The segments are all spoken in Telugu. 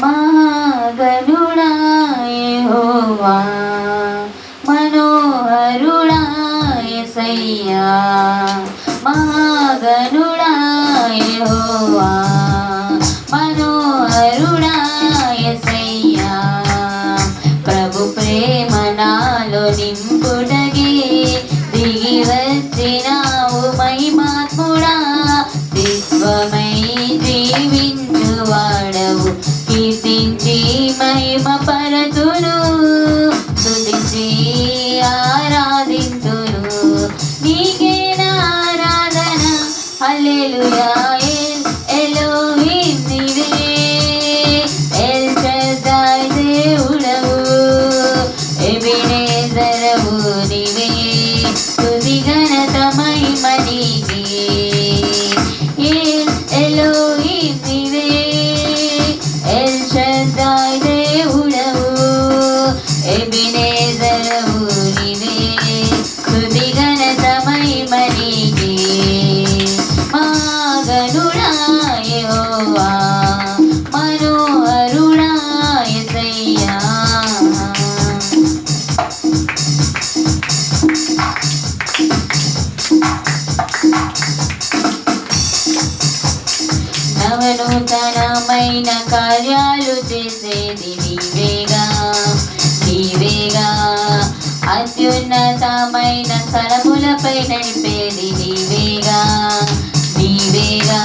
మహాగణుడా యెహోవా, మనోహరుడా యేసయ్యా. మహాగణుడా యెహోవా, మనోహరుడా యేసయ్యా. ప్రభు ప్రేమ నాలో నింపుటగే దిగి వచ్చినావు మహిమాత్ముడా. విశ్వమై జీవించువాడవు, కీర్తించి మహిమ పరతును, స్తుతించి ఆరాధింతును. నీకే నా ఆరాధన. హల్లెలూయా. ఎలోహిం నీవే, ఎల్ షద్దాయ్ దేవుడవు, ఎబెనేజరవు నీవే. స్తుతి ఘనత మహిమ నీకే. ఎలోహిం నీవే, ఎల్ షద్దాయ్ దేవుడవు, ఎబెనేజరవు నీవే. స్తుతి ఘనత మహిమ నీకే. మహాగణుడా యెహోవా, మనోహరుడా యేసయ్యా. నవనూతనమైన కార్యాలు చేసేది నీవేగా, నీవేగా. అత్యున్నతమైన స్థలములపై నడిపేది నీవేగా, నీవేగా.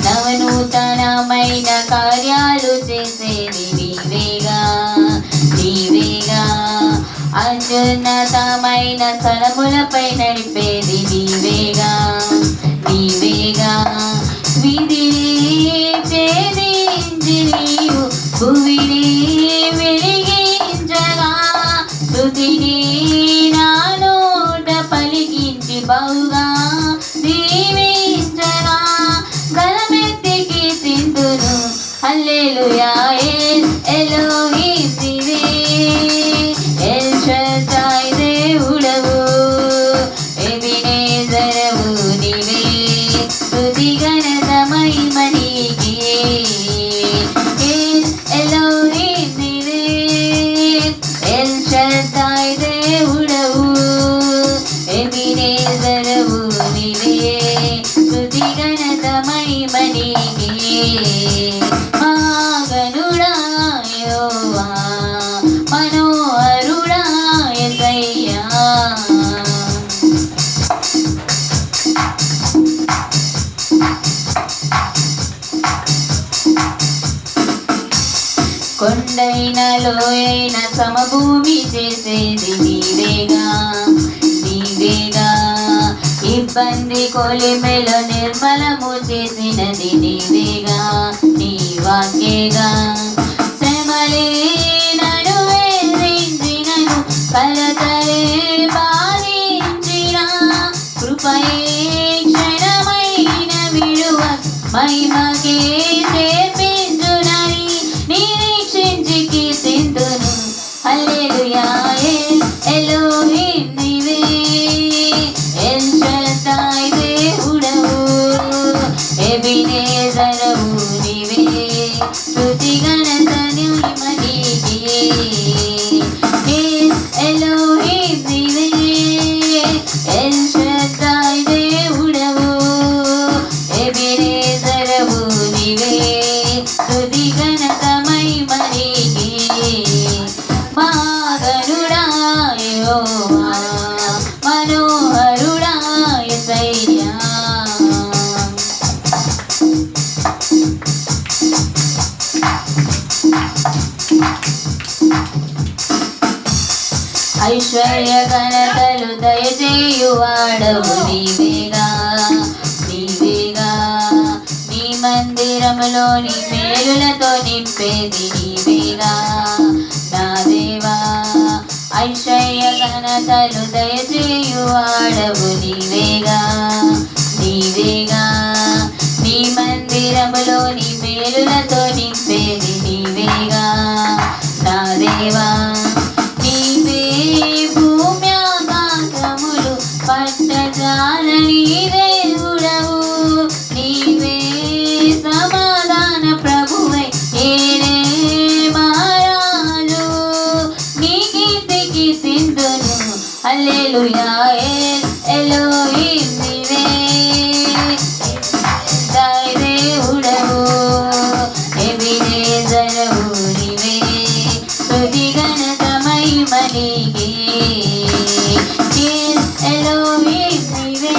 నవనూతనమైన కార్యాలు చేసేది నీవేగా, నీవేగా. అత్యున్నతమైన స్థలములపై నడిపేది నీవేగా, నీవేగా. విధిని ఛేదించి నీవు భువిని వెలిగించగా, స్తుతిని నా నోట పలికించి బహుగా దీవించగా, గలమెత్తి కీర్తింతును. హల్లెలూయా. ఎలోహిం నీవే, ఎల్ షద్దాయ్ దేవుడవు, ఎబెనేజరవు నీవే. స్తుతి ఘనత మహిమ నీకే. ఎలోహిం నీవే, ఎల్ షద్దాయ్ దేవుడవు, ఎబెనేజరవు నీవే. స్తుతి ఘనత మహిమ నీకే. మహాగణుడా యెహోవా, మనోహరుడా యేసయ్యా. కొండైన లోయైన సమభూమి చేసేది నీవేగా, నీవేగా. ఇబ్బంది కొలిమెలో నిర్మలము చేసినది నీవేగా, నీ వాక్యేగా. శ్రమలే నన్ను వేధించినను, కలతలే బాధించిన, కృపయే క్షణమైన విడువ మహిమకే చేర్పించునని నిరీక్షించి కీర్తింతును. హల్లెలూయా. ఎలోహిం నీవే, ఎల్ షద్దాయ్ దేవుడవు, ఎబెనేజరవు నీవే. స్తుతి ఘనత మహిమ నీకే. ఎలోహిం నీవే, ఎల్ షద్దాయ్ దేవుడవు, ఎబెనేజరవు నీవే. స్తుతి ఘనత మహిమ నీకే. మహాగణుడా యెహోవా, మనోహరుడా యేసయ్యా. ఐశ్వర్య ఘనతలు దయచేయువాడవు నీవేగా, నీవేగా. నీ మందిరములోని మేలులతో నింపేది నీవేగా, నా దేవా. ఐశ్వర్య ఘనతలు దయచేయువాడవు నీవేగా, నీవేగా. నీ మందిరములోని మేలులతో నింపేది నీవేగా, నా దేవా. నీవే భూమి ఆకాశములు పట్టజాలని దేవుడవు, నీవే సమాధాన ప్రభువై ఏడే హల్లెలూయా ఎలోహిం నీవే దాయ్ దేవుడవు ఎబినేజరవు నీవే స్తుతి ఘనత మహిమ నీకే ఎలోహిం నీవే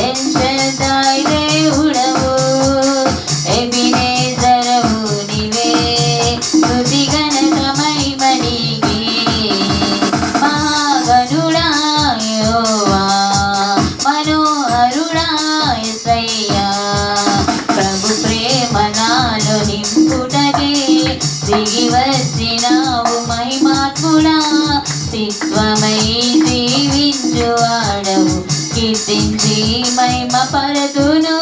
ఎల్ షద్దాయ్ దేవుడవు ఎబినేజరవు నీవే స్తుతి ఘనత మహిమ నీకే మహాగణుడా యెహోవా మనోహరుడా యేసయ్యా ప్రభు ప్రేమ నాలో నింపుటకే దిగి వచ్చినావు మహిమాత్ముడా స్థిత్వమై జీవించువాడవు కీర్తించి మహిమ పరతును